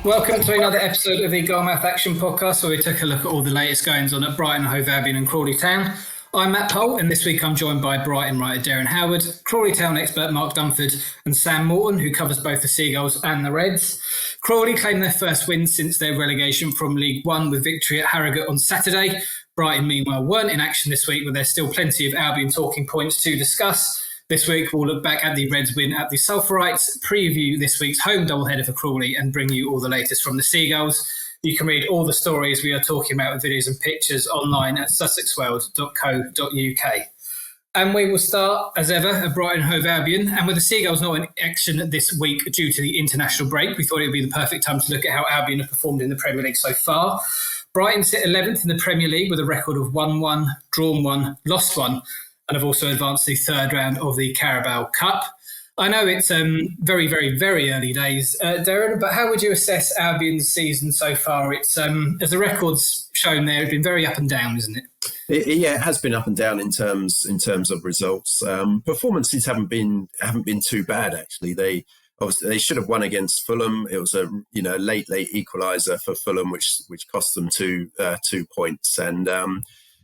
Welcome to another episode of the Gull Mouth Action Podcast, where we took a look at all the latest goings on at Brighton, Hove Albion and Crawley Town. I'm Matt Poll, and this week I'm joined by Brighton writer Derren Howard, Crawley Town expert Mark Dunford and Sam Morton, who covers both the Seagulls and the Reds. Crawley claimed their first win since their relegation from League One with victory at Harrogate on Saturday. Brighton, meanwhile, weren't in action this week, but there's still plenty of Albion talking points to discuss. This week, we'll look back at the Reds' win at the Sulphurite, preview this week's home doubleheader for Crawley, and bring you all the latest from the Seagulls. You can read all the stories we are talking about with videos and pictures online at sussexworld.co.uk. And we will start, as ever, at Brighton Hove Albion. And with the Seagulls not in action this week due to the international break, we thought it would be the perfect time to look at how Albion have performed in the Premier League so far. Brighton sit 11th in the Premier League with a record of 1-1, drawn 1, lost 1. And have also advanced to the third round of the Carabao Cup. I know it's very, very, very early days, Derren, but how would you assess Albion's season so far? It's as the record's shown there, it's been very up and down, isn't it? It has been up and down in terms of results. Performances haven't been too bad actually. They should have won against Fulham. It was a late equaliser for Fulham, which cost them 2 points and.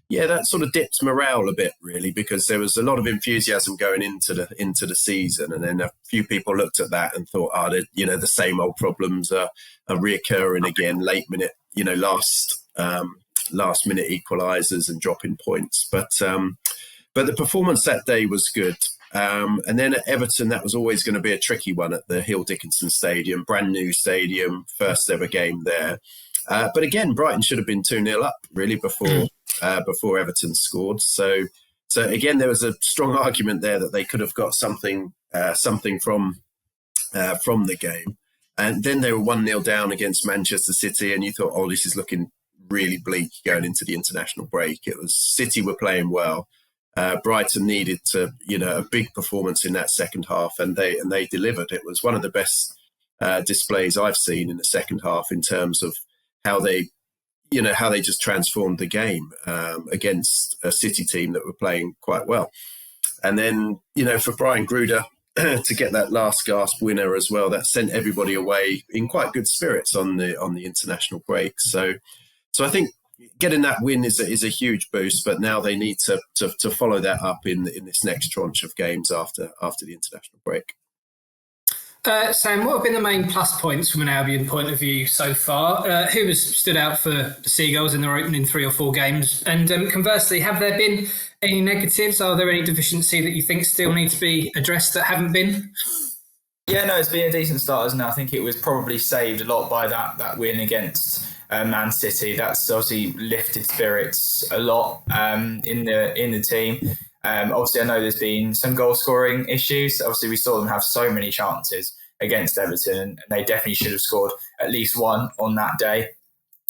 That sort of dipped morale a bit, really, because there was a lot of enthusiasm going into the season, and then a few people looked at that and thought, the same old problems are reoccurring again. Late minute, last minute equalisers and dropping points, but the performance that day was good. And then at Everton, that was always going to be a tricky one at the Hill Dickinson Stadium, brand new stadium, first ever game there. But again, Brighton should have been 2-0 up really before Everton scored. So again, there was a strong argument there that they could have got something from the game. And then they were 1-0 down against Manchester City, and you thought, oh, this is looking really bleak going into the international break. It was City were playing well. Brighton needed a big performance in that second half, and they delivered. It was one of the best displays I've seen in the second half in terms of how they just transformed the game against a City team that were playing quite well. And then, for Brian Gruder to get that last gasp winner as well, that sent everybody away in quite good spirits on the international break. So I think getting that win is a huge boost, but now they need to follow that up in this next tranche of games after the international break. Sam, what have been the main plus points from an Albion point of view so far? Who has stood out for the Seagulls in their opening 3 or 4 games? And conversely, have there been any negatives? Are there any deficiency that you think still need to be addressed that haven't been? Yeah, no, it's been a decent start, isn't it? I think it was probably saved a lot by that win against Man City. That's obviously lifted spirits a lot in the team. Obviously, I know there's been some goal scoring issues. Obviously, we saw them have so many chances against Everton, and they definitely should have scored at least one on that day.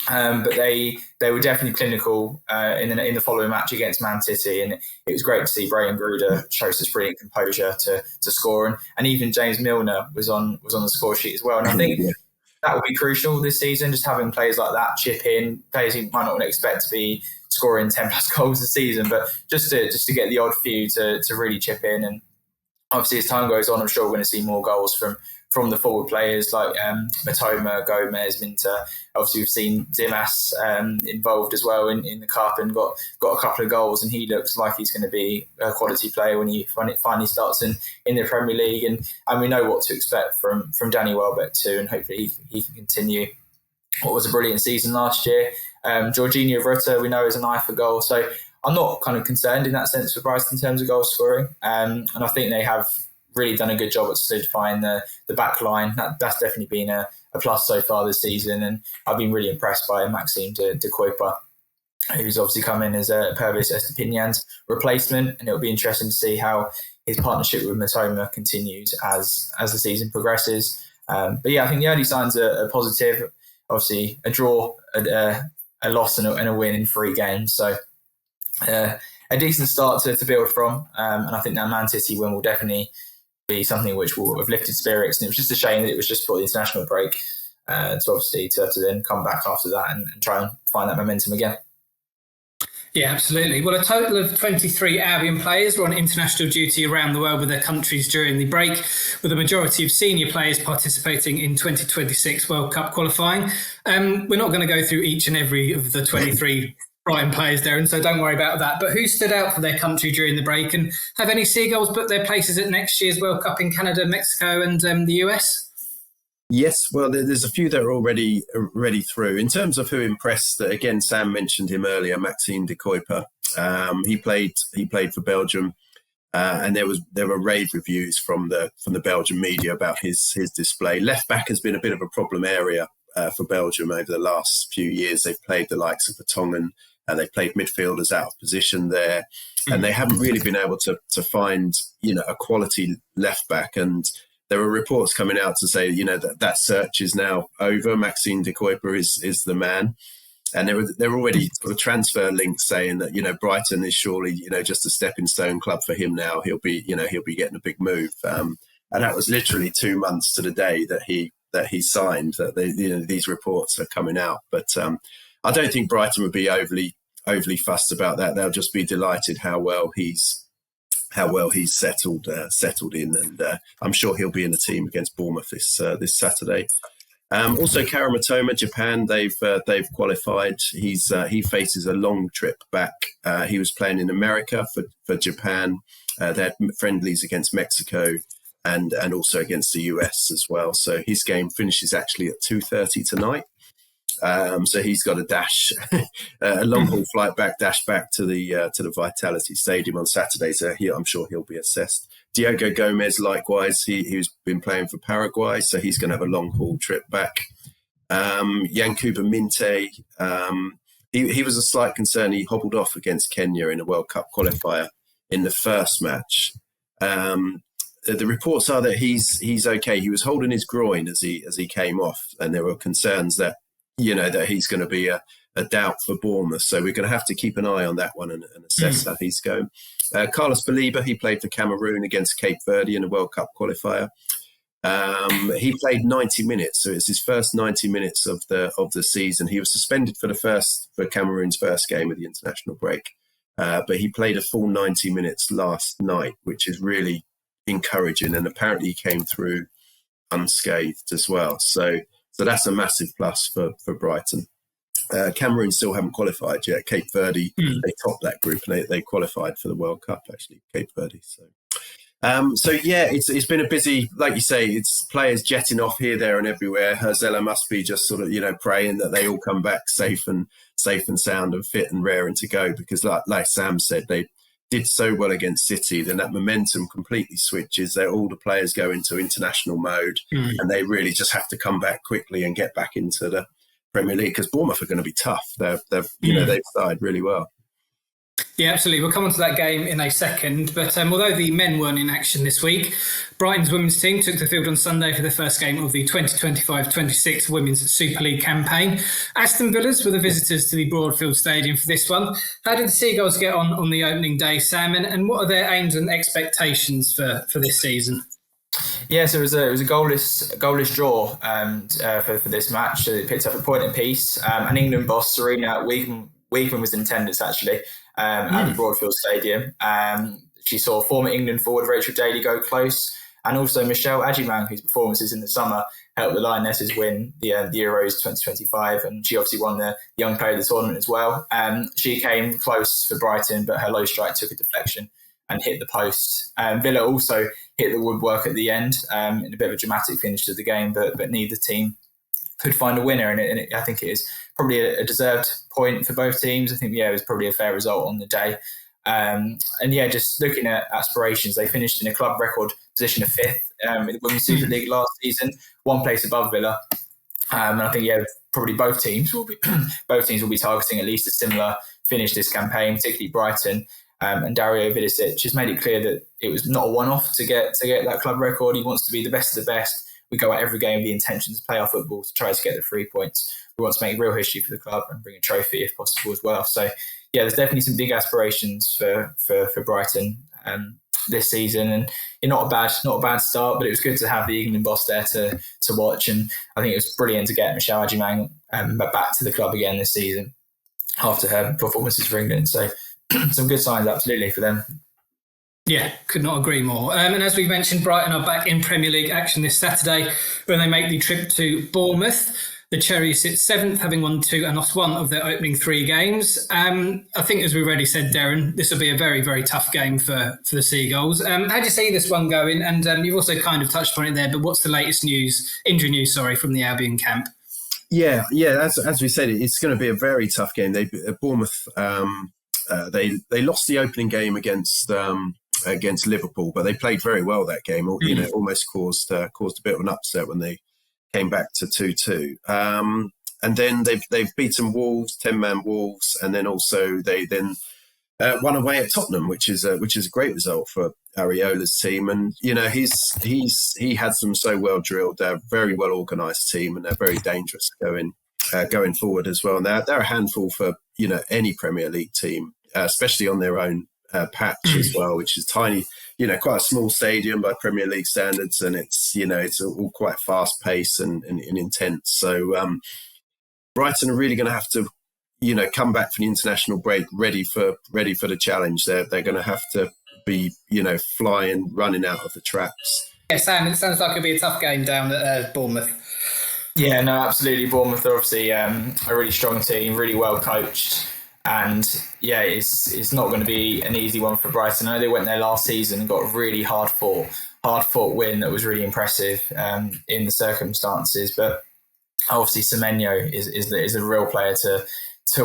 But they were definitely clinical in the following match against Man City, and it was great to see Brian Gruder show such brilliant composure to score, and even James Milner was on the score sheet as well. And I think that will be crucial this season, just having players like that chip in, players you might not expect to be scoring 10 plus goals a season, but just to get the odd few to really chip in. And obviously as time goes on, I'm sure we're going to see more goals from the forward players like Matoma, Gomez, Minter. Obviously we've seen Zimas involved as well in the cup and got a couple of goals, and he looks like he's going to be a quality player when it finally starts in the Premier League, and we know what to expect from Danny Welbeck too, and hopefully he can continue what was a brilliant season last year. Jorginho Rutter, we know, is an eye for goal. So I'm not kind of concerned in that sense for Brighton in terms of goal scoring. And I think they have really done a good job at solidifying the back line. That's definitely been a plus so far this season. And I've been really impressed by Maxime de Kuiper, who's obviously come in as a Pervis Estepinian's replacement. And it'll be interesting to see how his partnership with Matoma continues as the season progresses. But yeah, I think the early signs are positive. Obviously, a draw, a loss and a win in 3 games. So a decent start to build from. And I think that Man City win will definitely be something which will have lifted spirits. And it was just a shame that it was just for the international break. So obviously to have to then come back after that and try and find that momentum again. Yeah, absolutely. Well, a total of 23 Albion players were on international duty around the world with their countries during the break, with the majority of senior players participating in 2026 World Cup qualifying. We're not going to go through each and every of the 23 Brighton players, Derren, so don't worry about that. But who stood out for their country during the break, and have any Seagulls booked their places at next year's World Cup in Canada, Mexico and the US? Yes, well, there's a few that are already through. In terms of who impressed, again, Sam mentioned him earlier, Maxime de Kuyper. He played for Belgium, and there were rave reviews from the Belgian media about his display. Left back has been a bit of a problem area for Belgium over the last few years. They've played the likes of Vertonghen, and they've played midfielders out of position there, and they haven't really been able to find a quality left back. And there are reports coming out to say, that search is now over. Maxime de Kuyper is the man. And there were already sort of transfer links saying that, Brighton is surely, just a stepping stone club for him now. He'll be getting a big move. And that was literally 2 months to the day that he signed, that these reports are coming out. But I don't think Brighton would be overly fussed about that. They'll just be delighted how well he's settled in, and I'm sure he'll be in the team against Bournemouth this Saturday. Also, Kara Matoma, Japan, they've qualified. He faces a long trip back. He was playing in America for Japan. They had friendlies against Mexico and also against the US as well. So his game finishes actually at 2:30 tonight. So he's got a dash, a long haul flight back, dash back to the Vitality Stadium on Saturday. So I'm sure he'll be assessed. Diogo Gomez, likewise, he's been playing for Paraguay, so he's going to have a long haul trip back. Yankuba Minte, he was a slight concern. He hobbled off against Kenya in a World Cup qualifier in the first match. The reports are that he's okay. He was holding his groin as he came off, and there were concerns that he's going to be a doubt for Bournemouth. So we're going to have to keep an eye on that one and assess how he's going. Carlos Baliba, he played for Cameroon against Cape Verde in a World Cup qualifier. He played 90 minutes, so it's his first 90 minutes of the season. He was suspended for Cameroon's first game of the international break, but he played a full 90 minutes last night, which is really encouraging. And apparently he came through unscathed as well. So that's a massive plus for Brighton. Cameroon still haven't qualified yet. Cape Verde, they topped that group and they qualified for the World Cup, actually, Cape Verde. So yeah, it's been a busy, like you say, it's players jetting off here, there and everywhere. Herzella must be just sort of, praying that they all come back safe and sound and fit and raring to go, because like Sam said, they did so well against City, then that momentum completely switches. All the players go into international mode and they really just have to come back quickly and get back into the Premier League, because Bournemouth are going to be tough. They've started really well. Yeah, absolutely. We'll come on to that game in a second. But although the men weren't in action this week, Brighton's women's team took the field on Sunday for the first game of the 2025-26 Women's Super League campaign. Aston Villa's were the visitors to the Broadfield Stadium for this one. How did the Seagulls get on the opening day, Sam? And what are their aims and expectations for this season? Yeah, so it was a goalless draw for this match. So they picked up a point apiece. And England boss Serena Wiegman was in attendance, actually, at the Broadfield Stadium. She saw former England forward Rachel Daly go close, and also Michelle Adjumang, whose performances in the summer helped the Lionesses win the Euros 2025, and she obviously won the Young Player of the Tournament as well. She came close for Brighton, but her low strike took a deflection and hit the post. Villa also hit the woodwork at the end in a bit of a dramatic finish to the game, but neither team could find a winner, and I think it is probably a deserved point for both teams. I think, it was probably a fair result on the day. Just looking at aspirations, they finished in a club record position of 5th in the Women's Super League last season, one place above Villa. And I think, probably both teams will be targeting at least a similar finish this campaign, particularly Brighton. And Dario Vidicic has made it clear that it was not a one-off to get that club record. He wants to be the best of the best. We go out every game with the intention to play our football, to try to get the 3 points. We want to make real history for the club and bring a trophy if possible as well. So, there's definitely some big aspirations for Brighton this season, and not a bad start. But it was good to have the England boss there to watch, and I think it was brilliant to get Michelle Adjumang back to the club again this season. after her performances for England. So some good signs, absolutely, for them. Yeah, could not agree more. And as we mentioned, Brighton are back in Premier League action this Saturday when they make the trip to Bournemouth. The Cherries sit 7th, having won 2 and lost 1 of their opening 3 games. I think, as we've already said, Derren, this will be a very, very tough game for the Seagulls. How do you see this one going? And you've also kind of touched on it there, but what's the latest injury news, from the Albion camp? Yeah. As we said, it's going to be a very tough game. Bournemouth, they lost the opening game against Liverpool, but they played very well that game. You know, almost caused a bit of an upset when they came back to 2-2. And then they've beaten Wolves, 10-man Wolves, and then also they won away at Tottenham, which is a great result for Areola's team. And you know, he had them so well drilled. They're a very well organised team, and they're very dangerous going forward as well. And they're a handful for any Premier League team, especially on their own patch as well, which is tiny. Quite a small stadium by Premier League standards, and it's all quite fast paced and intense. So Brighton are really going to have to come back for the international break ready for the challenge. They're going to have to be flying, running out of the traps. Yeah, Sam, it sounds like it'll be a tough game down at Bournemouth. Yeah, no, absolutely. Bournemouth are obviously a really strong team, really well coached. And yeah, it's not going to be an easy one for Brighton. I know they went there last season and got a really hard fought win that was really impressive in the circumstances. But obviously, Semenyo is a real player to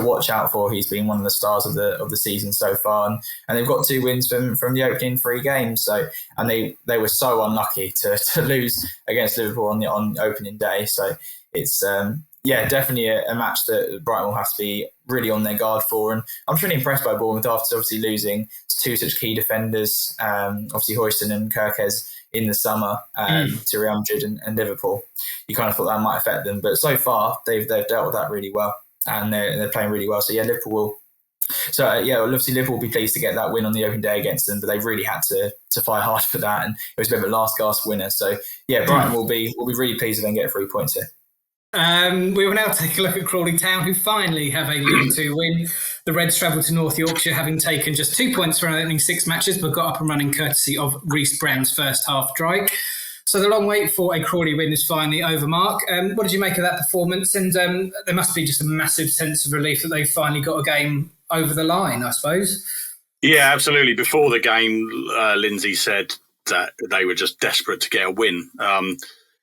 watch out for. He's been one of the stars of the season so far, and they've got 2 wins from the opening 3 games. So, and they were so unlucky to lose against Liverpool on opening day. So it's definitely a match that Brighton will have to be really on their guard for. And I'm really impressed by Bournemouth after obviously losing 2 such key defenders, obviously Hoyston and Kirkes in the summer to Real Madrid and Liverpool. You kind of thought that might affect them, but so far they've dealt with that really well, and they're playing really well. So yeah, Liverpool will. So obviously Liverpool will be pleased to get that win on the opening day against them, but they really had to fight hard for that, and it was a bit of a last gasp winner. So yeah, Brighton will be really pleased if they can get 3 points here. We will now take a look at Crawley Town, who finally have a League 2 win. The Reds travelled to North Yorkshire, having taken just 2 points from opening 6 matches, but got up and running courtesy of Reece Brown's first half strike. So the long wait for a Crawley win is finally over, Mark. What did you make of that performance? And there must be just a massive sense of relief that they've finally got a game over the line, I suppose. Yeah, absolutely. Before the game, Lindsay said that they were just desperate to get a win.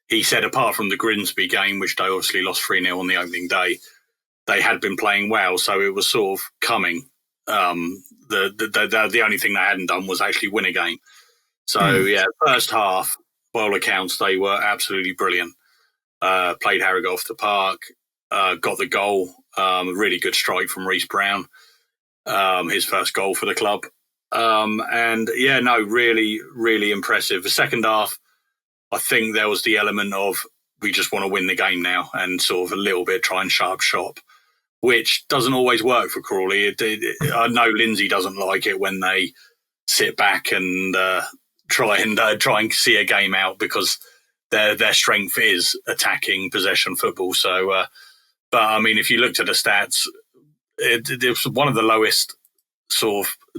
He said apart from the Grimsby game, which they obviously lost 3-0 on the opening day, they had been playing well, so it was sort of coming. The only thing they hadn't done was actually win a game. So, first half, by all accounts, they were absolutely brilliant. Played Harrogate off the park, got the goal, really good strike from Reece Brown, his first goal for the club. Really, really impressive. The second half, I think there was the element of we just want to win the game now and sort of a little bit try and shut up shop, which doesn't always work for Crawley. I know Lindsay doesn't like it when they sit back and try and see a game out, because their strength is attacking possession football. So, but I mean, if you looked at the stats, it was one of the lowest.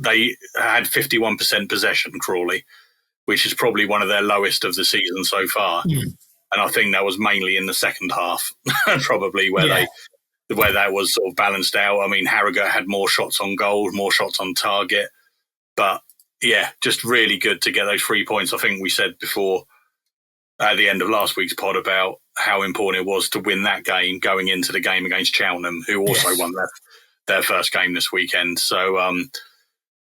They had 51% possession, Crawley, which is probably one of their lowest of the season so far. And I think that was mainly in the second half, probably where that was sort of balanced out. I mean, Harrogate had more shots on goal, more shots on target, but yeah, just really good to get those 3 points. I think we said before at the end of last week's pod about how important it was to win that game going into the game against Cheltenham, who also won their first game this weekend. So,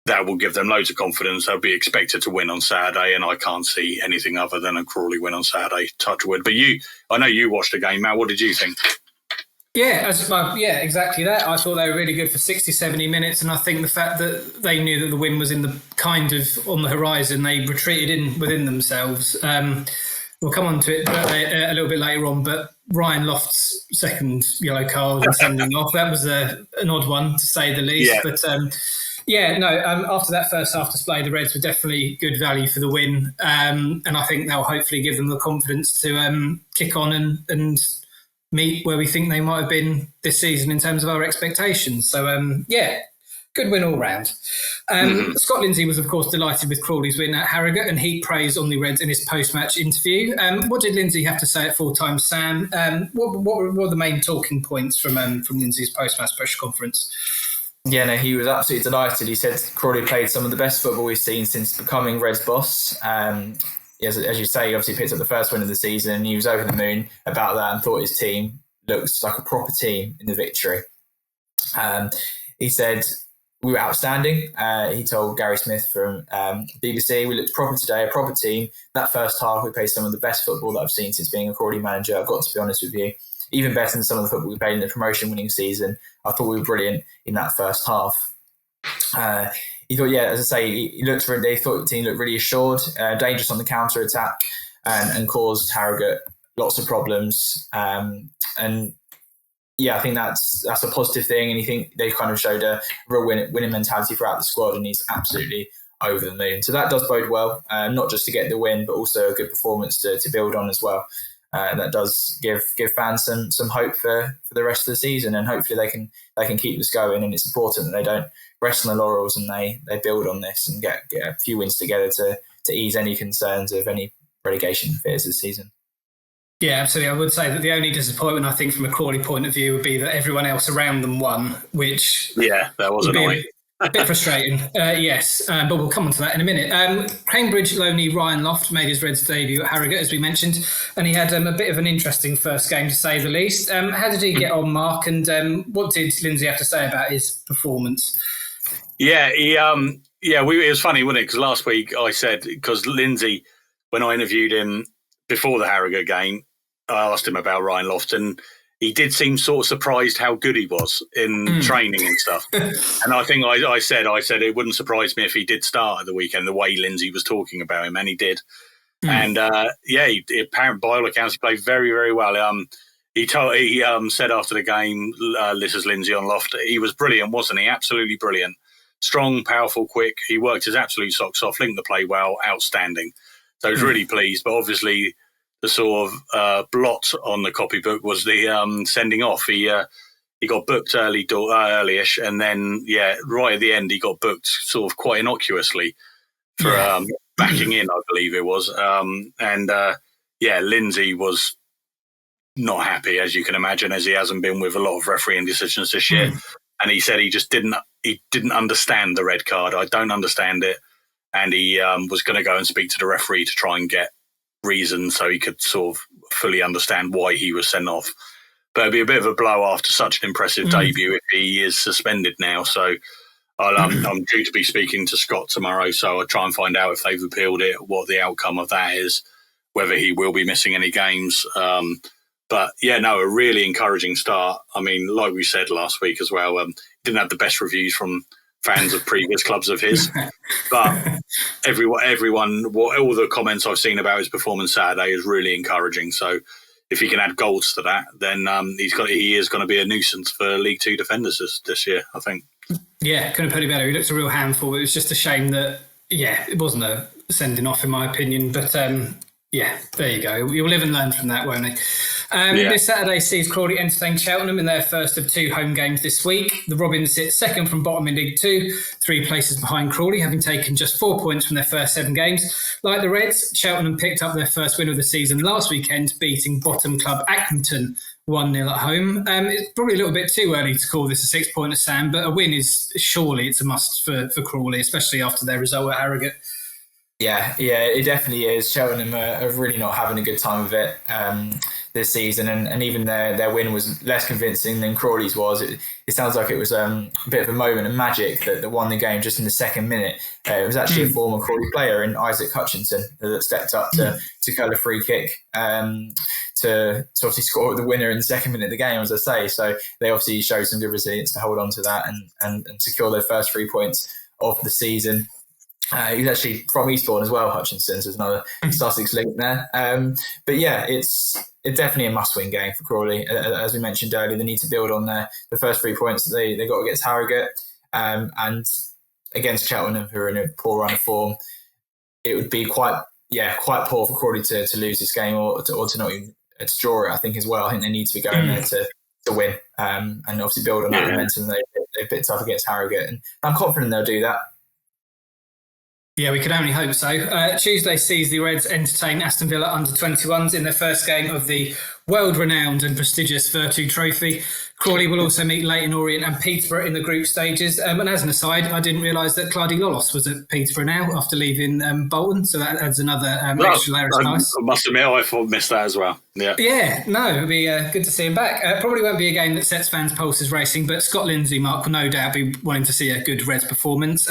that will give them loads of confidence. They'll be expected to win on Saturday, and I can't see anything other than a Crawley win on Saturday, touch wood. But I know you watched the game, Matt. What did you think? Yeah, exactly that. I thought they were really good for 60, 70 minutes, and I think the fact that they knew that the win was in the kind of on the horizon, they retreated within themselves. We'll come on to it a little bit later on, but Ryan Loft's second yellow card and sending off, that was an odd one, to say the least. Yeah. But after that first half display, the Reds were definitely good value for the win. And I think they'll hopefully give them the confidence to kick on and meet where we think they might have been this season in terms of our expectations. So, good win all round. Scott Lindsay was, of course, delighted with Crawley's win at Harrogate and heaped praise on the Reds in his post-match interview. What did Lindsay have to say at full-time, Sam? What were the main talking points from Lindsay's post-match press conference? Yeah, no, he was absolutely delighted. He said Crawley played some of the best football we've seen since becoming Reds boss. As you say, he obviously picked up the first win of the season and he was over the moon about that and thought his team looked like a proper team in the victory. He said, we were outstanding. He told Gary Smith from BBC, we looked proper today, a proper team. That first half, we played some of the best football that I've seen since being a Crawley manager. I've got to be honest with you. Even better than some of the football we played in the promotion-winning season. I thought we were brilliant in that first half. He thought, as I say, they thought the team looked really assured, dangerous on the counter-attack and caused Harrogate lots of problems. I think that's a positive thing. And I think they kind of showed a real winning mentality throughout the squad, and he's absolutely over the moon. So that does bode well, not just to get the win, but also a good performance to build on as well. That does give fans some hope for the rest of the season, and hopefully they can keep this going. And it's important that they don't rest on the laurels and they build on this and get a few wins together to ease any concerns of any relegation fears this season. Yeah, absolutely. I would say that the only disappointment, I think, from a Crawley point of view would be that everyone else around them won, which... Yeah, that was annoying. A bit frustrating, yes, but we'll come on to that in a minute. Cambridge loanee Ryan Loft made his Reds debut at Harrogate, as we mentioned, and he had a bit of an interesting first game, to say the least. How did he get on, Mark, and what did Lindsay have to say about his performance? Yeah, it was funny, wasn't it? Because last week I said, because Lindsay, when I interviewed him before the Harrogate game, I asked him about Ryan Loft, and he did seem sort of surprised how good he was in training and stuff. And I think I said it wouldn't surprise me if he did start at the weekend, the way Lindsay was talking about him, and he did. And apparently, by all accounts, he played very, very well. He said after the game, this is Lindsay on Loft, he was brilliant, wasn't he? Absolutely brilliant. Strong, powerful, quick. He worked his absolute socks off, linked the play well, outstanding. So I was really pleased. But obviously, the sort of blot on the copybook was the sending off. He got booked early-ish, and then, right at the end, he got booked sort of quite innocuously for backing in, I believe it was. Lindsay was not happy, as you can imagine, as he hasn't been with a lot of refereeing decisions this year. And he said he just didn't understand the red card. I don't understand it. And he was going to go and speak to the referee to try and get reason so he could sort of fully understand why he was sent off. But it'd be a bit of a blow after such an impressive debut if he is suspended now. So I'm due to be speaking to Scott tomorrow, so I'll try and find out if they've appealed it, what the outcome of that is, whether he will be missing any games. A really encouraging start. I mean, like we said last week as well, didn't have the best reviews from fans of previous clubs of his, but everyone, all the comments I've seen about his performance Saturday is really encouraging. So if he can add goals to that, then he is going to be a nuisance for League Two defenders this year, I think. Yeah, couldn't put it better. He looked a real handful. It was just a shame that, it wasn't a sending off in my opinion, but there you go. You'll live and learn from that, won't he? This Saturday sees Crawley entertain Cheltenham in their first of two home games this week. The Robins sit second from bottom in League Two, 3 places behind Crawley, having taken just 4 points from their first 7 games. Like the Reds, Cheltenham picked up their first win of the season last weekend, beating bottom club Accrington 1-0 at home. It's probably a little bit too early to call this a 6-pointer, Sam, but a win is surely it's a must for Crawley, especially after their result at Harrogate. Yeah, it definitely is. Cheltenham are really not having a good time of it this season, and even their win was less convincing than Crawley's was. It sounds like it was a bit of a moment of magic that won the game just in the second minute. It was actually a former Crawley player in Isaac Hutchinson that stepped up to curl a free kick to obviously score the winner in the second minute of the game, as I say. So they obviously showed some good resilience to hold on to that and secure their first 3 points of the season. He was actually from Eastbourne as well, Hutchinson, so there's another Sussex link there. It's definitely a must-win game for Crawley. As we mentioned earlier, they need to build on the first 3 points that they got against Harrogate and against Cheltenham, who are in a poor run of form. It would be quite poor for Crawley to lose this game or to not even to draw it, I think, as well. I think they need to be going there to win and obviously build on that momentum they picked up against Harrogate. And I'm confident they'll do that. Yeah, we can only hope so. Tuesday sees the Reds entertain Aston Villa under-21s in their first game of the world-renowned and prestigious Virtu Trophy. Crawley will also meet Leyton Orient and Peterborough in the group stages. And as an aside, I didn't realise that Claudio Lolos was at Peterborough now after leaving Bolton, so that adds another extra layer of spice. I must admit, I missed that as well. Yeah, no, it'll be good to see him back. Probably won't be a game that sets fans' pulses racing, but Scott Lindsay, Mark, will no doubt be wanting to see a good Reds performance.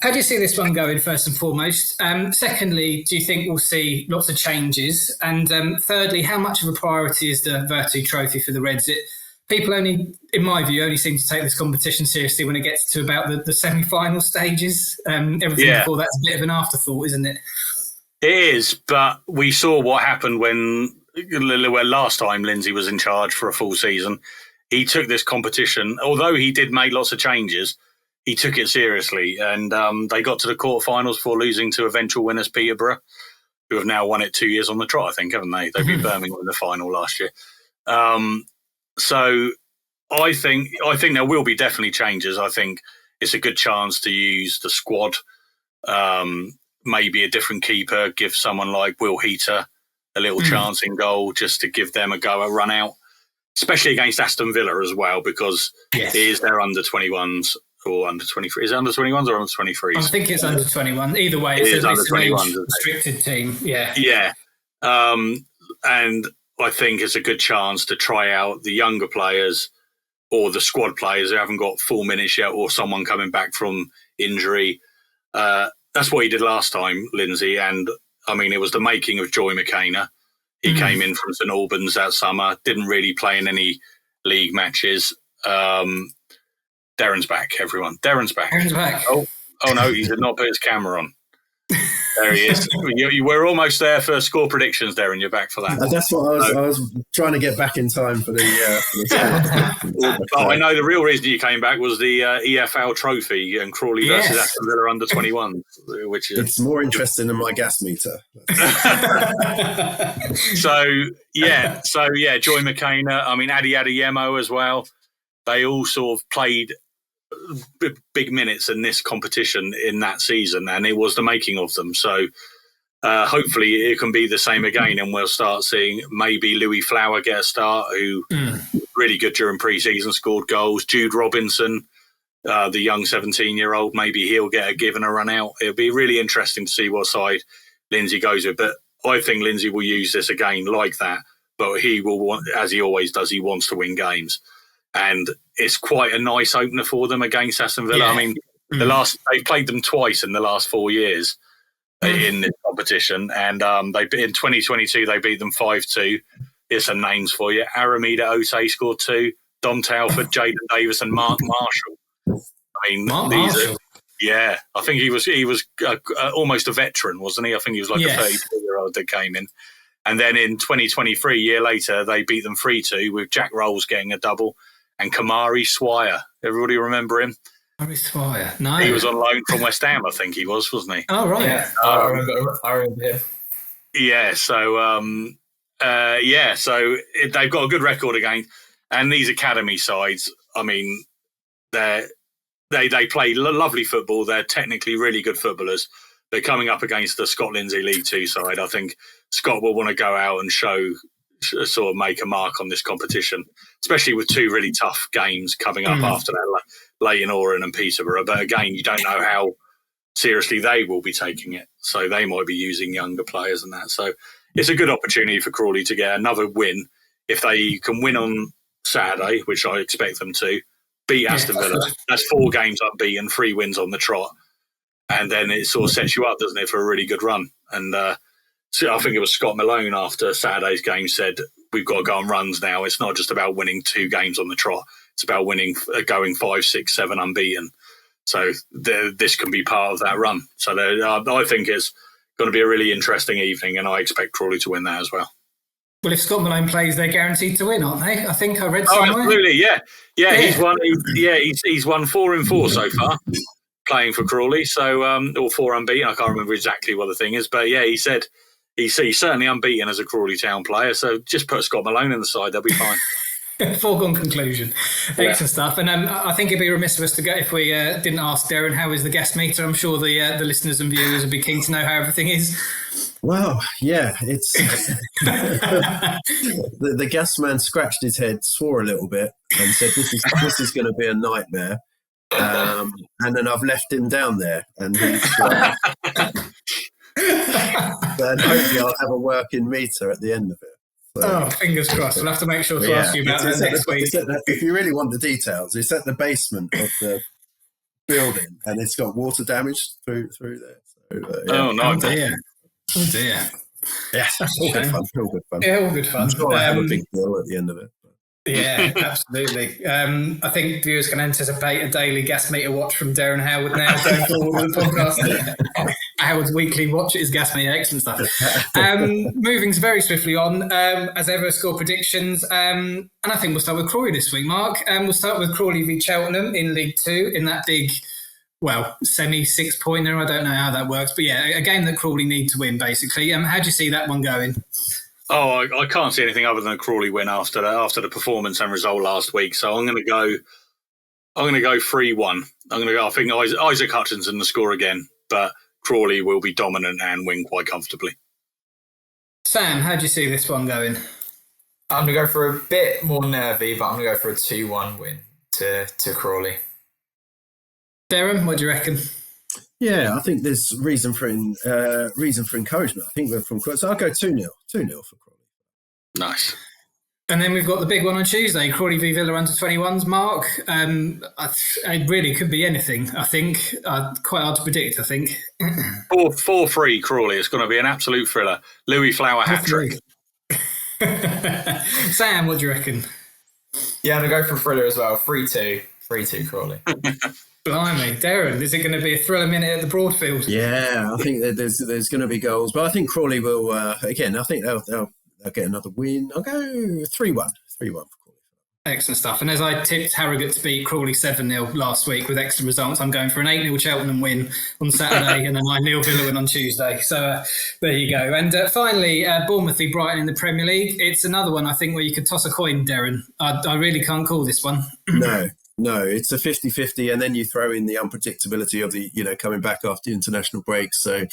How do you see this one going, first and foremost? Secondly, do you think we'll see lots of changes? And thirdly, how much of a priority is the Virtu Trophy for the Reds? People only, in my view, only seem to take this competition seriously when it gets to about the semi-final stages. Everything before that's a bit of an afterthought, isn't it? It is, but we saw what happened when last time Lindsay was in charge for a full season. He took this competition, although he did make lots of changes, he took it seriously, and they got to the quarterfinals before losing to eventual winners Peterborough, who have now won it 2 years on the trot, I think, haven't they? They beat Birmingham in the final last year. So I think there will be definitely changes. I think it's a good chance to use the squad, maybe a different keeper, give someone like Will Heater a little chance in goal just to give them a go at run out, especially against Aston Villa as well, because it is their under-21s. Or under 23. Is it under 21s or under 23s? I think it's under 21. Either way, it's under 21s. Restricted team. Yeah. Yeah. And I think it's a good chance to try out the younger players or the squad players who haven't got full minutes yet, or someone coming back from injury. That's what he did last time, Lindsay. And I mean, it was the making of Joy McKenna. He came in from St Albans that summer, didn't really play in any league matches. Derren's back, everyone. Derren's back. Oh no, he did not put his camera on. There he is. We're almost there for score predictions, Derren. You're back for that. That's what I was trying to get back in time for the I know the real reason you came back was the EFL trophy and Crawley versus Aston Villa under 21, which is it's more interesting than my gas meter. So Joy McKenna. I mean, Adi Adeyemo as well. They all sort of played big minutes in this competition in that season, and it was the making of them. So hopefully it can be the same again, and we'll start seeing maybe Louis Flower get a start, who really good during pre-season, scored goals. Jude Robinson, the young 17-year-old, maybe he'll get a give and a run out. It'll be really interesting to see what side Lindsay goes with. But I think Lindsay will use this again like that, but he will want, as he always does, he wants to win games. And it's quite a nice opener for them against Aston Villa. I mean, they've played them twice in the last 4 years in this competition, and in 2022 they beat them 5-2. Here's some names for you: Aramida Ote scored 2, Dom Telford, Jaden Davis, and Mark Marshall. I mean, I think he was almost a veteran, wasn't he? I think he was like a 32-year-old that came in. And then in 2023, a year later, they beat them 3-2 with Jack Rolls getting a double. And Kamari Swire. Everybody remember him? Kamari Swire. No. He was on loan from West Ham, I think he was, wasn't he? Oh, right. Yeah, I remember him. Yeah, so they've got a good record again. And these academy sides, I mean, they play lovely football. They're technically really good footballers. They're coming up against the Scott Lindsay League 2 side. I think Scott will want to go out and sort of make a mark on this competition, especially with 2 really tough games coming up after that, Leyton Orient and Peterborough. But again, you don't know how seriously they will be taking it. So they might be using younger players and that. So it's a good opportunity for Crawley to get another win. If they can win on Saturday, which I expect them to, beat Aston Villa. That's 4 games unbeaten, 3 wins on the trot. And then it sort of sets you up, doesn't it, for a really good run. And so I think it was Scott Malone after Saturday's game said, we've got to go on runs now. It's not just about winning 2 games on the trot. It's about going 5, 6, 7 unbeaten. So this can be part of that run. So I think it's going to be a really interesting evening, and I expect Crawley to win that as well. Well, if Scott Malone plays, they're guaranteed to win, aren't they? I think I read somewhere. Oh, absolutely, yeah. He's won 4 in 4 so far, playing for Crawley. So, or 4 unbeaten. I can't remember exactly what the thing is, but yeah, he said he's certainly unbeaten as a Crawley Town player. So just put Scott Malone in the side, they'll be fine. Foregone conclusion. Excellent stuff. And I think it'd be remiss of us to go if we didn't ask Derren how is the guest meter. I'm sure the listeners and viewers would be keen to know how everything is. Well, yeah, it's the gas man scratched his head, swore a little bit, and said, "This is going to be a nightmare." And then I've left him down there, and he's. Then hopefully I'll have a working meter at the end of it. So, fingers crossed. We'll have to make sure to ask you about that next week. If you really want the details, it's at the basement of the building, and it's got water damage through there. So, Oh, no. Oh dear. Yeah, all good fun. Yeah, all good fun. I'm sure I have a big bill at the end of it. Yeah, absolutely. I think viewers can anticipate a daily gas meter watch from Derren Howard now going forward with the podcast. Howard's weekly watch at his gas meter, excellent stuff. Moving very swiftly on, as ever, score predictions. And I think we'll start with Crawley this week, Mark. We'll start with Crawley v Cheltenham in League Two in that big, semi 6-pointer. I don't know how that works, but yeah, a game that Crawley need to win, basically. How do you see that one going? Oh, I can't see anything other than a Crawley win after the performance and result last week. So I'm going to go 3-1. I think Isaac Hutchinson to score again, but Crawley will be dominant and win quite comfortably. Sam, how do you see this one going? I'm going to go for a bit more nervy, but I'm going to go for a 2-1 win to Crawley. Derren, what do you reckon? Yeah, I think there's reason for encouragement. I think we're from Crawley. So I'll go 2-0 for Crawley. Nice. And then we've got the big one on Tuesday, Crawley v Villa under-21s. Mark, it really could be anything, I think. Quite hard to predict, I think. 4-3 Crawley. It's going to be an absolute thriller. Louis Flower hat-trick. Sam, what do you reckon? Yeah, I'm going to go for a thriller as well. 3-2 Crawley. Blimey, Derren, is it going to be a thriller minute at the Broadfield? Yeah, I think that there's going to be goals, but I think Crawley will again. I think they'll get another win. I'll go 3-1 for Crawley. Excellent stuff. And as I tipped Harrogate to beat Crawley 7-0 last week with extra results, I'm going for an 8-0 Cheltenham win on Saturday and a 9-0 Villa win on Tuesday. So there you go. And finally, Bournemouth v Brighton in the Premier League. It's another one, I think, where you could toss a coin, Derren. I really can't call this one. No, it's a 50-50, and then you throw in the unpredictability of the, coming back after the international break. So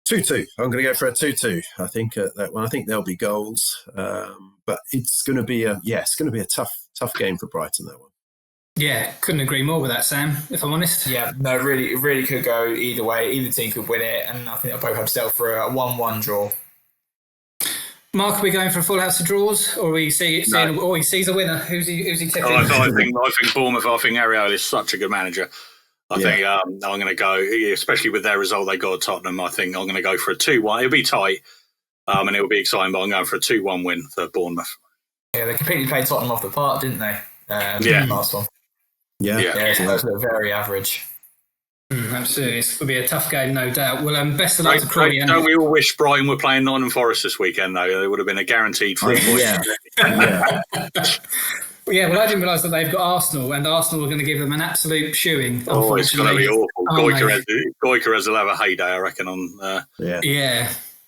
2-2. I'm going to go for a 2-2. I think that one. I think there'll be goals, but it's going to be a tough game for Brighton. That one. Yeah, couldn't agree more with that, Sam. If I'm honest. Yeah, no, it really could go either way. Either team could win it, and I think they'll both have to settle for a 1-1 draw. Mark, are we going for a full house of draws, or he sees a winner? Who's he tipping? I think Bournemouth. I think Ariel is such a good manager. I think I'm going to go, especially with their result they got at Tottenham. I think I'm going to go for a 2-1. It'll be tight, and it'll be exciting. But I'm going for a 2-1 win for Bournemouth. Yeah, they completely played Tottenham off the park, didn't they? Last one. Yeah. So those were very average. Absolutely. It's going to be a tough game, no doubt. Well, best of luck to Crawley. Don't we all wish Brighton were playing Nottingham Forest this weekend, though? It would have been a guaranteed 3 points. Yeah, well, I didn't realise that they've got Arsenal, and Arsenal are going to give them an absolute shoeing. Oh, it's going to be awful. Gyökeres will have a heyday, I reckon.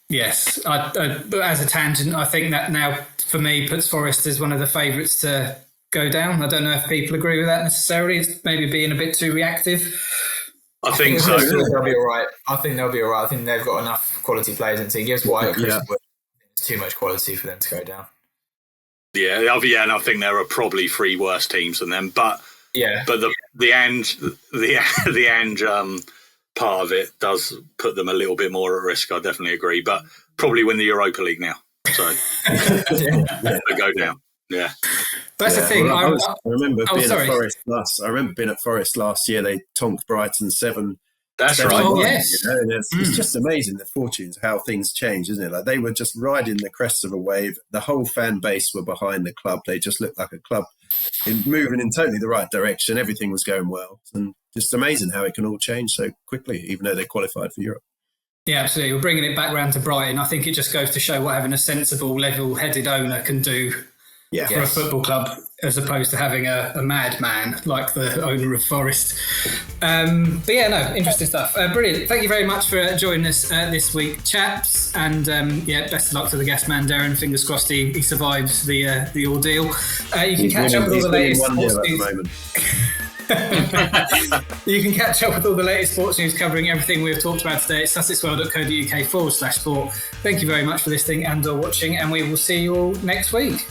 Yes. As a tangent, I think that now, for me, puts Forest as one of the favourites to go down. I don't know if people agree with that necessarily. It's maybe being a bit too reactive. I think so. They'll be all right. I think they've got enough quality players in the team. Gives White it's too much quality for them to go down. Yeah, and I think there are probably 3 worse teams than them. But the Ange part of it does put them a little bit more at risk. I definitely agree. But probably win the Europa League now. So they go down. Yeah, that's the thing. I remember being at Forest last year. They tonked Brighton 7. That's right. Oh, yes. It's just amazing the fortunes, how things change, isn't it? Like they were just riding the crest of a wave. The whole fan base were behind the club. They just looked like a club moving in totally the right direction. Everything was going well, and just amazing how it can all change so quickly, even though they qualified for Europe. Yeah, absolutely. We're bringing it back round to Brighton. I think it just goes to show what having a sensible, level-headed owner can do for a football club, as opposed to having a madman like the owner of Forest. But yeah, no, interesting stuff. Brilliant. Thank you very much for joining us this week, chaps. And best of luck to the guest man, Derren. Fingers crossed he survives the ordeal. You can catch up with all the latest sports news. You can catch up with all the latest sports news covering everything we've talked about today at sussexworld.co.uk/sport. Thank you very much for listening and or watching, and we will see you all next week.